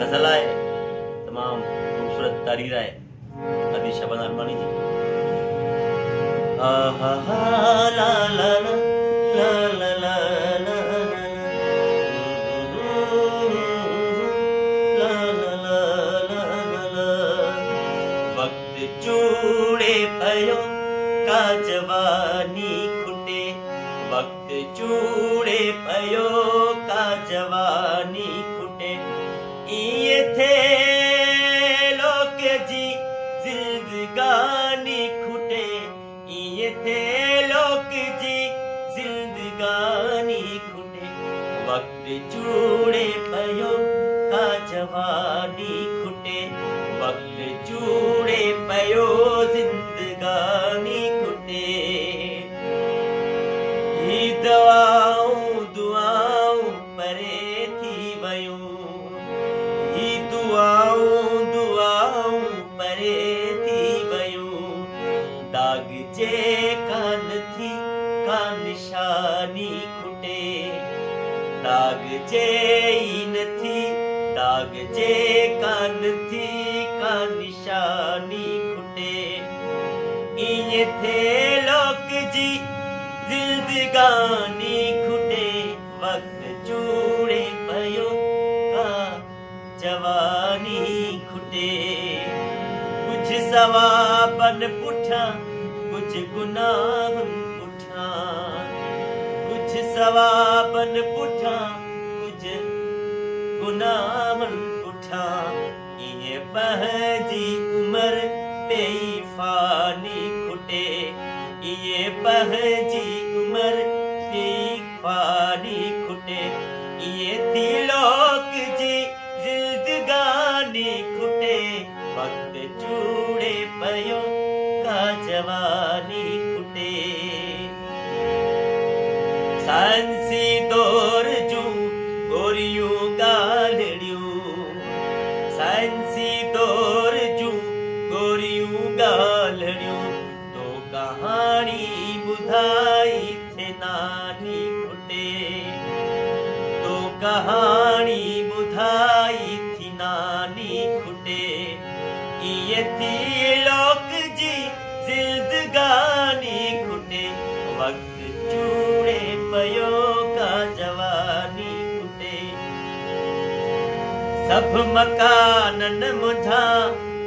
गज़ल आहे तमाम खूबसूरत तारीर आहे अदी शबान अरमानी जी। आहा हा ला ला ला ला ला ला ला ला ला ला ला वक्त चूड़े पयो का जवानी खुटे, वक्त चूड़े पयो का जवानी खुटे, ये थे लोक जी जिंदगानी खुटे, ये थे लोक जी जिंदगानी खुटे, वक्त चूड़े पयो का जवानी खुटे, वक्त चूड़े पयो जिंदगानी खुटे। ही दुआऊं दुआऊं परे थी वयूं, ही दुआऊं दुआऊं परे थी वयूं, दाग जे कान थी का निशानी खुटे, दाग जे न थी दाग जे कान थी का निशानी खुटे, इए थे लोक जी जिंदगानी खुटे, वक्त चूड़े पयो का जवानी खुटे। कुछ सवाबन पुठा कुछ गुनाहन पुठा, कुछ सवाबन पुठा कुछ गुनाहन पुठा, इए पंहिंजी उम्र पेई फानी खुटे, इए पंहिंजी उम्र पेई फानी खुटे, इए थी लोक जी जिंदगानी खुटे, वक्त चूड़े पयो का जवानी खुटे। सांसी दौर जूं गोरियूं ॻाल्हिड़ियूं, सांसी दौर जूं गोरियूं ॻाल्हिड़ियूं, तो कहाणी ॿुधाई थे नानी खुटे, तो कहाणी ॿुधाई थी नानी खुटे, इए थी लोक जी जिंदगानी खुटे, वक्त चूड़े पयो का जवानी खुटे। सब मकानन मुझा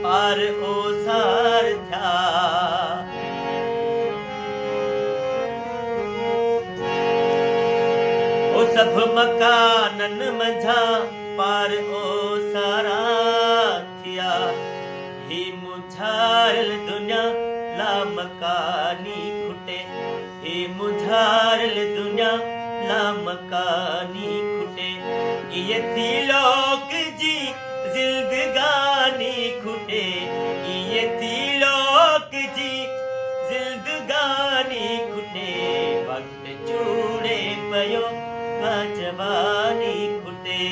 पार ओसार था, ओ सब मकानन मुझा पार ओसारा थिया, ही मुझारल दुनिया ला मकानी खुटे, ही मुझारल दुनिया ला मकानी खुटे, ये थी लोक जी जिंदगानी खुटे, ये थी लोक जी जिंदगानी खुटे, वक्त चूड़े पयो का जवानी खुटे।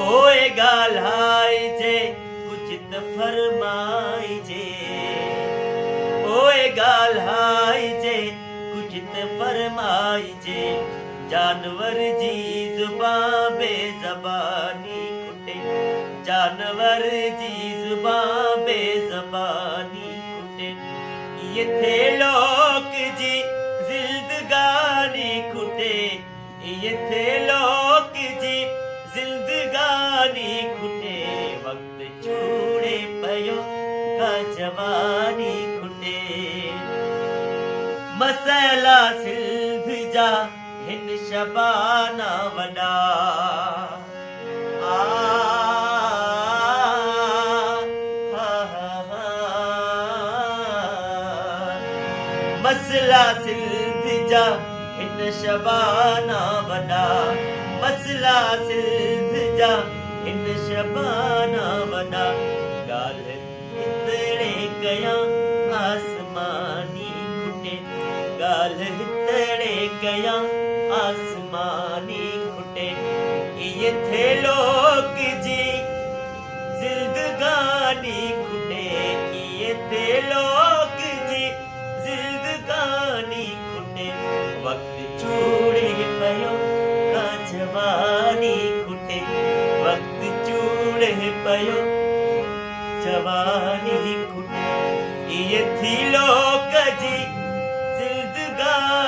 ओए ॻाल्हाए जे कुछ त फरमाए जे, ओए ॻाल्हाए जे कुछ त फरमाए जे, जानवर जी ज़ुबान बेज़बानी खुटे, जानवर जी ज़ुबान बेज़बानी खुटे, ये थे लोक जी जिंदगानी खुटे, ये थे लोक जी जिंदगानी खुटे, वक्त चूड़े पयो का जवानी खुटे। मसला सिल्भ जा हिन शबाना वॾा, मसला सिल्भ जा हिन शबाना वॾा, मसला सिल्भ जा हिन शबाना वॾा, ॻाल्हि हितड़े कयां आसमानी खुटे, ॻाल्हि हितड़े कयां आसमानी खुटे, ये थे लोक जी जिंदगानी खुटे, ये थे लोक जी जिंदगानी खुटे, वक्त चूड़े पयो का जवानी खुटे, वक्त ये थी लोक जी जिंदगानी